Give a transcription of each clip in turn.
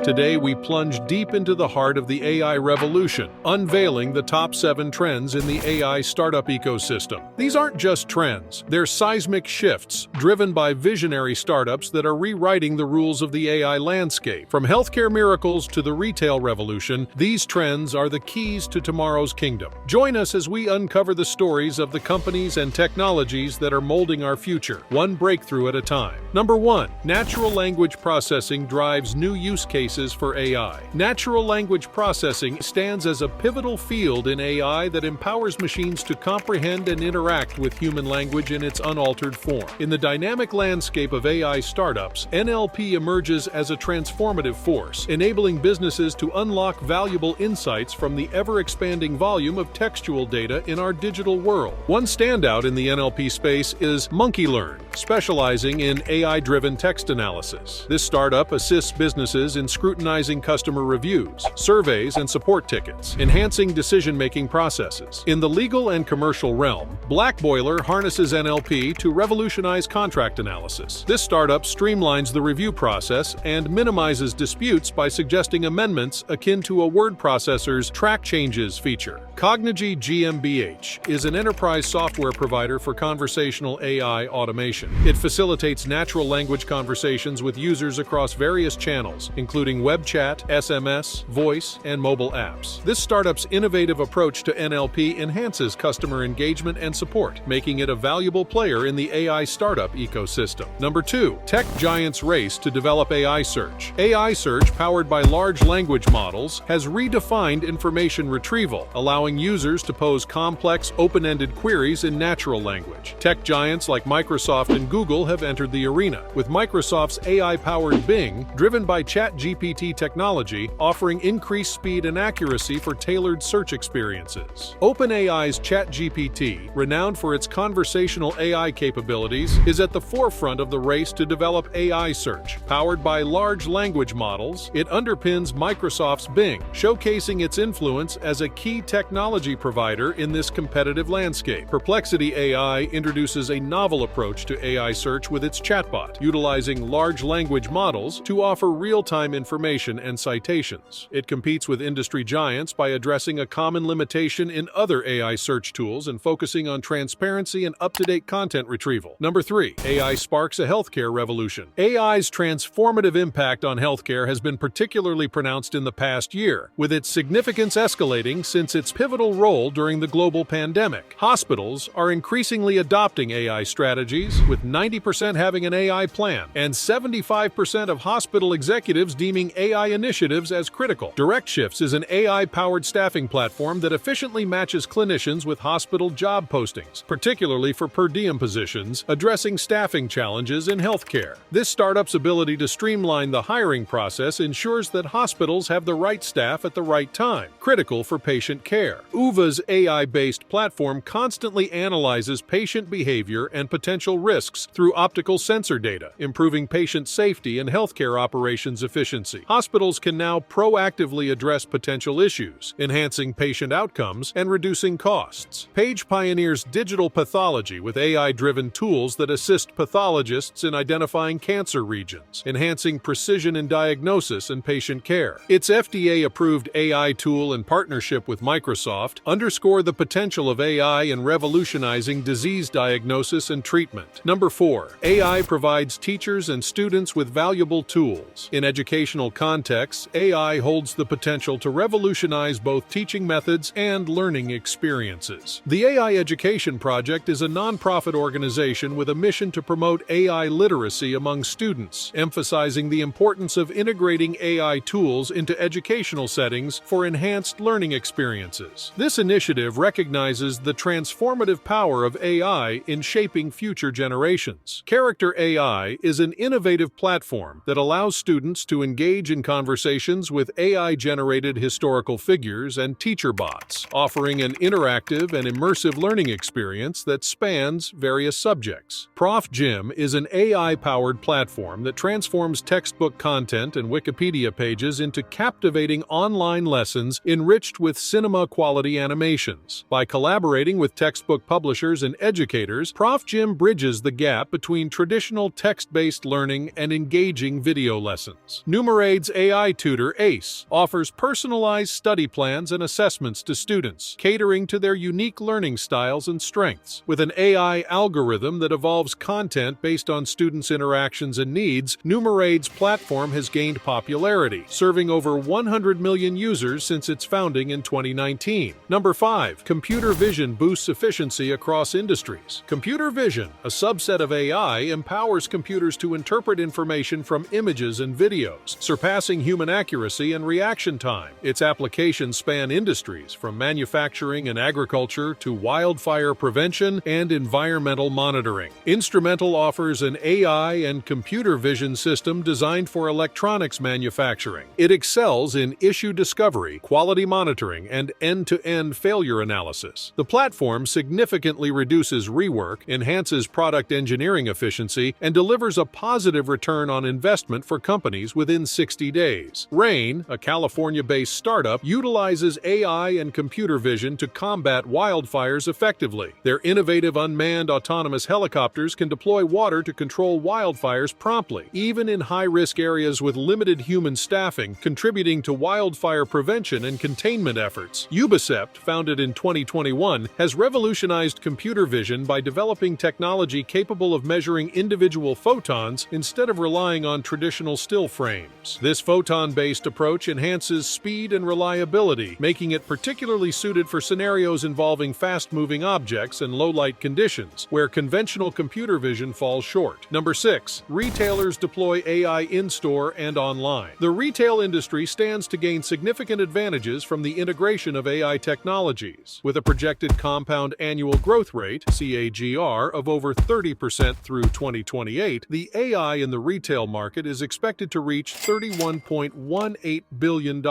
Today we plunge deep into the heart of the AI revolution, unveiling the top 7 trends in the AI startup ecosystem. These aren't just trends, they're seismic shifts driven by visionary startups that are rewriting the rules of the AI landscape. From healthcare miracles to the retail revolution, these trends are the keys to tomorrow's kingdom. Join us as we uncover the stories of the companies and technologies that are molding our future, one breakthrough at a time. Number 1. Natural language processing drives new use cases for AI. Natural language processing stands as a pivotal field in AI that empowers machines to comprehend and interact with human language in its unaltered form. In the dynamic landscape of AI startups, NLP emerges as a transformative force, enabling businesses to unlock valuable insights from the ever-expanding volume of textual data in our digital world. One standout in the NLP space is MonkeyLearn, specializing in AI-driven text analysis. This startup assists businesses in scrutinizing customer reviews, surveys, and support tickets, enhancing decision-making processes. In the legal and commercial realm, BlackBoiler harnesses NLP to revolutionize contract analysis. This startup streamlines the review process and minimizes disputes by suggesting amendments akin to a word processor's track changes feature. Cognigy GmbH is an enterprise software provider for conversational AI automation. It facilitates natural language conversations with users across various channels, including web chat, SMS, voice, and mobile apps. This startup's innovative approach to NLP enhances customer engagement and support, making it a valuable player in the AI startup ecosystem. Number 2. Tech giants race to develop AI search. AI search, powered by large language models, has redefined information retrieval, allowing users to pose complex, open-ended queries in natural language. Tech giants like Microsoft and Google have entered the arena, with Microsoft's AI-powered Bing, driven by ChatGPT technology, offering increased speed and accuracy for tailored search experiences. OpenAI's ChatGPT, renowned for its conversational AI capabilities, is at the forefront of the race to develop AI search. Powered by large language models, it underpins Microsoft's Bing, showcasing its influence as a key technology provider in this competitive landscape. Perplexity AI introduces a novel approach to AI search with its chatbot, utilizing large language models to offer real-time information and citations. It competes with industry giants by addressing a common limitation in other AI search tools and focusing on transparency and up-to-date content retrieval. Number 3. AI sparks a healthcare revolution. AI's transformative impact on healthcare has been particularly pronounced in the past year, with its significance escalating since its pivotal role during the global pandemic. Hospitals are increasingly adopting AI strategies, with 90% having an AI plan, and 75% of hospital executives deeming AI initiatives as critical. DirectShifts is an AI-powered staffing platform that efficiently matches clinicians with hospital job postings, particularly for per diem positions, addressing staffing challenges in healthcare. This startup's ability to streamline the hiring process ensures that hospitals have the right staff at the right time, critical for patient care. Ouva's AI-based platform constantly analyzes patient behavior and potential risks through optical sensor data, improving patient safety and healthcare operations efficiency. Hospitals can now proactively address potential issues, enhancing patient outcomes and reducing costs. Paige pioneers digital pathology with AI-driven tools that assist pathologists in identifying cancer regions, enhancing precision in diagnosis and patient care. Its FDA-approved AI tool in partnership with Microsoft underscore the potential of AI in revolutionizing disease diagnosis and treatment. Number 4. AI provides teachers and students with valuable tools. In educational contexts, AI holds the potential to revolutionize both teaching methods and learning experiences. The AI Education Project is a nonprofit organization with a mission to promote AI literacy among students, emphasizing the importance of integrating AI tools into educational settings for enhanced learning experiences. This initiative recognizes the transformative power of AI in shaping future generations. Character AI is an innovative platform that allows students to engage in conversations with AI-generated historical figures and teacher bots, offering an interactive and immersive learning experience that spans various subjects. Prof Gym is an AI-powered platform that transforms textbook content and Wikipedia pages into captivating online lessons enriched with cinema high-quality animations. By collaborating with textbook publishers and educators, Prof. Jim bridges the gap between traditional text-based learning and engaging video lessons. Numeraid's AI tutor, ACE, offers personalized study plans and assessments to students, catering to their unique learning styles and strengths. With an AI algorithm that evolves content based on students' interactions and needs, Numeraid's platform has gained popularity, serving over 100 million users since its founding in 2019. Number 5. Computer vision boosts efficiency across industries. Computer vision, a subset of AI, empowers computers to interpret information from images and videos, surpassing human accuracy and reaction time. Its applications span industries from manufacturing and agriculture to wildfire prevention and environmental monitoring. Instrumental offers an AI and computer vision system designed for electronics manufacturing. It excels in issue discovery, quality monitoring, and end-to-end failure analysis. The platform significantly reduces rework, enhances product engineering efficiency, and delivers a positive return on investment for companies within 60 days. Rain, a California-based startup, utilizes AI and computer vision to combat wildfires effectively. Their innovative unmanned autonomous helicopters can deploy water to control wildfires promptly, even in high-risk areas with limited human staffing, contributing to wildfire prevention and containment efforts. Ouva, founded in 2021, has revolutionized computer vision by developing technology capable of measuring individual photons instead of relying on traditional still frames. This photon-based approach enhances speed and reliability, making it particularly suited for scenarios involving fast-moving objects and low-light conditions, where conventional computer vision falls short. Number 6. Retailers deploy AI in-store and online. The retail industry stands to gain significant advantages from the integration of AI technologies. With a projected compound annual growth rate, CAGR, of over 30% through 2028, the AI in the retail market is expected to reach $31.18 billion.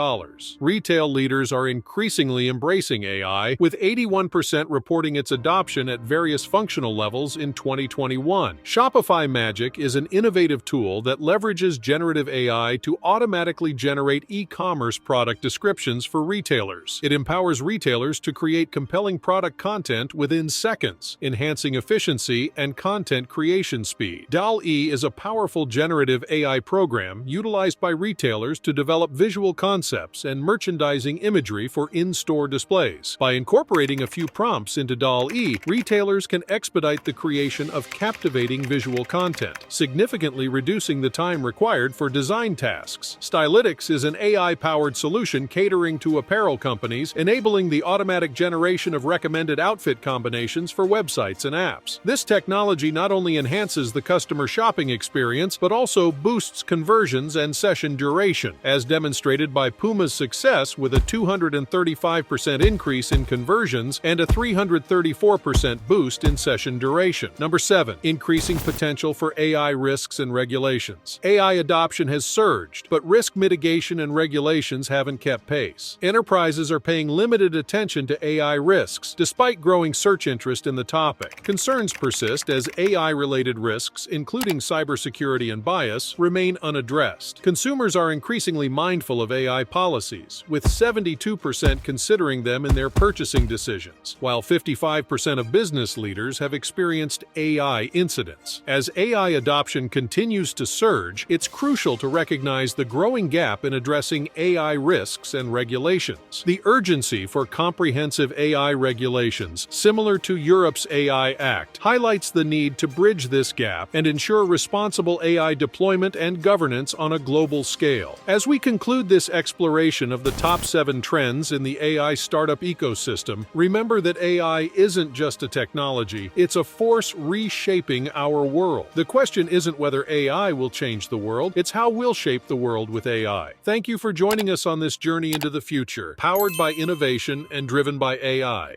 Retail leaders are increasingly embracing AI, with 81% reporting its adoption at various functional levels in 2021. Shopify Magic is an innovative tool that leverages generative AI to automatically generate e-commerce product descriptions for retailers. It empowers retailers to create compelling product content within seconds, enhancing efficiency and content creation speed. DALL-E is a powerful generative AI program utilized by retailers to develop visual concepts and merchandising imagery for in-store displays. By incorporating a few prompts into DALL-E, retailers can expedite the creation of captivating visual content, significantly reducing the time required for design tasks. Stylytics is an AI-powered solution catering to apparel companies, enabling the automatic generation of recommended outfit combinations for websites and apps. This technology not only enhances the customer shopping experience, but also boosts conversions and session duration, as demonstrated by Puma's success with a 235% increase in conversions and a 334% boost in session duration. Number 7. Increasing potential for AI risks and regulations. AI adoption has surged, but risk mitigation and regulations haven't kept pace. Enterprises are paying limited attention to AI risks, despite growing search interest in the topic. Concerns persist as AI-related risks, including cybersecurity and bias, remain unaddressed. Consumers are increasingly mindful of AI policies, with 72% considering them in their purchasing decisions, while 55% of business leaders have experienced AI incidents. As AI adoption continues to surge, it's crucial to recognize the growing gap in addressing AI risks and regulations. The urgency for comprehensive AI regulations, similar to Europe's AI Act, highlights the need to bridge this gap and ensure responsible AI deployment and governance on a global scale. As we conclude this exploration of the top 7 trends in the AI startup ecosystem, remember that AI isn't just a technology, it's a force reshaping our world. The question isn't whether AI will change the world, it's how we'll shape the world with AI. Thank you for joining us on this journey into the future, powered by innovation and driven by AI.